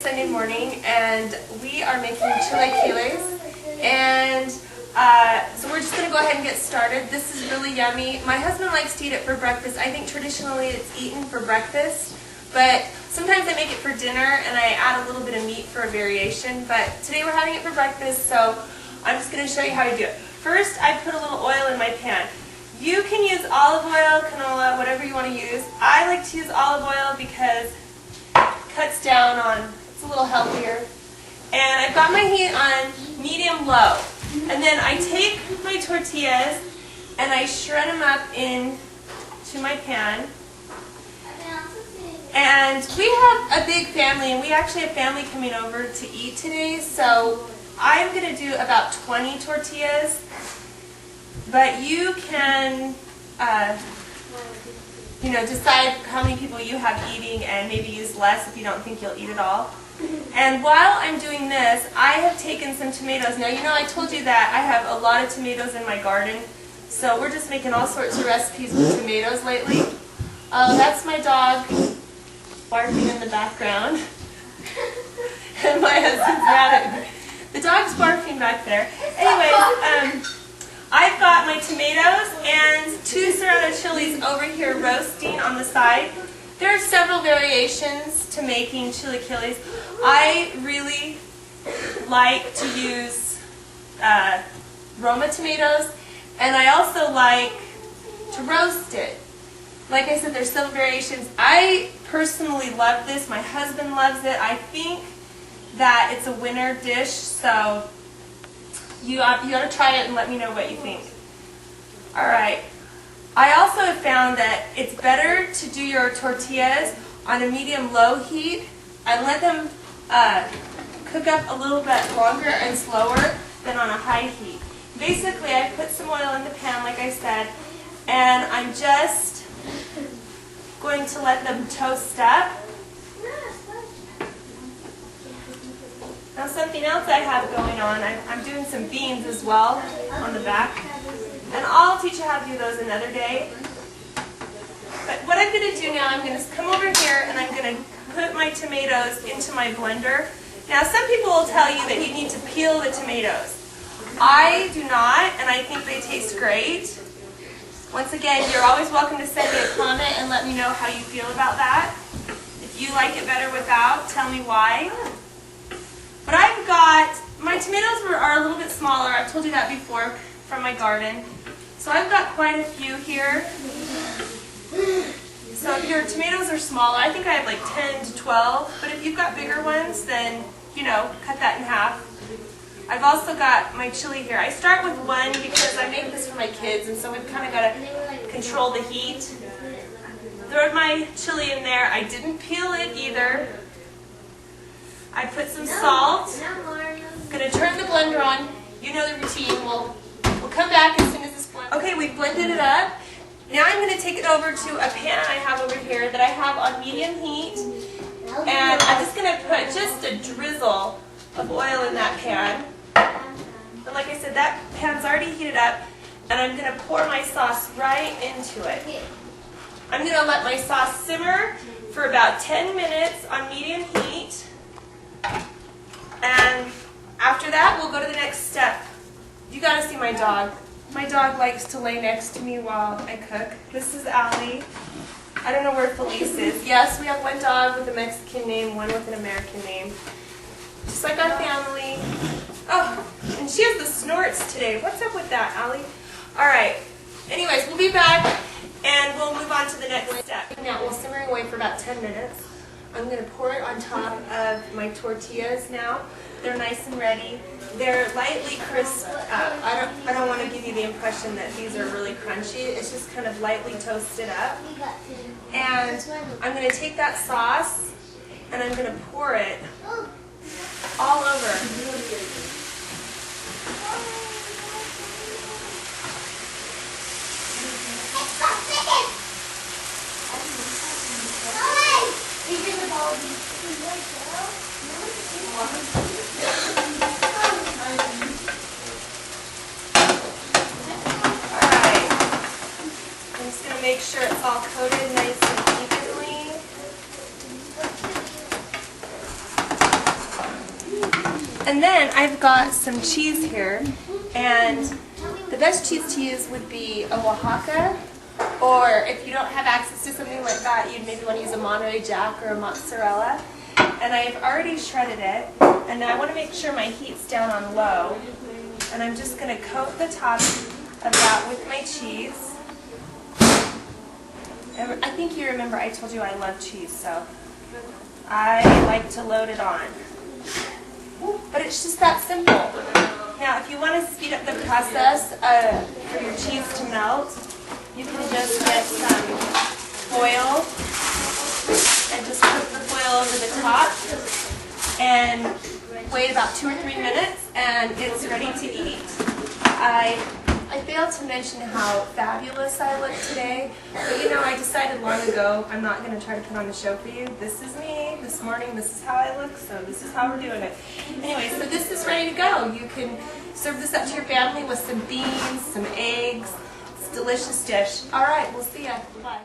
Sunday morning, and we are making chilaquiles, and so we're just going to go ahead and get started. This is really yummy. My husband likes to eat it for breakfast. I think traditionally it's eaten for breakfast, but sometimes I make it for dinner and I add a little bit of meat for a variation, but today we're having it for breakfast, so I'm just going to show you how to do it. First, I put a little oil in my pan. You can use olive oil, canola, whatever you want to use. I like to use olive oil because it cuts down on, it's a little healthier. And I've got my heat on medium-low. And then I take my tortillas and I shred them up into my pan. And we have a big family, and we actually have family coming over to eat today, so I'm going to do about 20 tortillas. But you can, decide how many people you have eating and maybe use less if you don't think you'll eat it all. And while I'm doing this, I have taken some tomatoes. Now, I told you that I have a lot of tomatoes in my garden, so we're just making all sorts of recipes with tomatoes lately. Oh, that's my dog barking in the background. And my husband's mad at me. The dog's barking back there. Anyways, I've got my tomatoes and 2 serrano chilies over here roasting on the side. There are several variations to making chilaquiles. I really like to use Roma tomatoes, and I also like to roast it. Like I said, there's several variations. I personally love this. My husband loves it. I think that it's a winner dish, so you ought to try it and let me know what you think. All right. I also have found that it's better to do your tortillas on a medium-low heat and let them cook up a little bit longer and slower than on a high heat. Basically, I put some oil in the pan, like I said, and I'm just going to let them toast up. Now, something else I have going on, I'm doing some beans as well on the back. And I'll teach you how to do those another day. But what I'm going to do now, I'm going to come over here and I'm going to put my tomatoes into my blender. Now, some people will tell you that you need to peel the tomatoes. I do not, and I think they taste great. Once again, you're always welcome to send me a comment and let me know how you feel about that. If you like it better without, tell me why. But I've got, my tomatoes are a little bit smaller. I've told you that before from my garden. So I've got quite a few here. So if your tomatoes are smaller, I think I have like 10 to 12. But if you've got bigger ones, then, cut that in half. I've also got my chili here. I start with one because I make this for my kids, and so we've kind of got to control the heat. Throw my chili in there. I didn't peel it either. I put some salt. I'm going to turn the blender on. You know the routine. We'll come back as soon as this blends. Okay, we've blended it up. Now I'm going to take it over to a pan I have over here that I have on medium heat. And I'm just going to put just a drizzle of oil in that pan. And like I said, that pan's already heated up. And I'm going to pour my sauce right into it. I'm going to let my sauce simmer for about 10 minutes on medium heat. And after that, we'll go to the next step. You got to see my dog. My dog likes to lay next to me while I cook. This is Allie. I don't know where Felice is. Yes, we have one dog with a Mexican name, one with an American name. Just like our family. Oh, and she has the snorts today. What's up with that, Allie? All right. Anyways, we'll be back, and we'll move on to the next step. Now, we'll simmer away for about 10 minutes. I'm going to pour it on top of my tortillas now. They're nice and ready. They're lightly crisp. I don't want to give you the impression that these are really crunchy. It's just kind of lightly toasted up. And I'm going to take that sauce and I'm going to pour it all over. Make sure it's all coated nice and evenly. And then I've got some cheese here, and the best cheese to use would be a Oaxaca, or if you don't have access to something like that, you'd maybe want to use a Monterey Jack or a mozzarella. And I've already shredded it, and now I want to make sure my heat's down on low, and I'm just going to coat the top of that with my cheese. And I think you remember I told you I love cheese, so I like to load it on. But it's just that simple. Now, if you want to speed up the process for your cheese to melt, you can just get some foil and just put the foil over the top and wait about 2 or 3 minutes, and it's ready to eat. I failed to mention how fabulous I look today, but you know, I decided long ago I'm not going to try to put on the show for you. This is me, this morning, this is how I look, so this is how we're doing it. Anyway, so this is ready to go. You can serve this up to your family with some beans, some eggs. It's a delicious dish. All right, we'll see ya. Bye.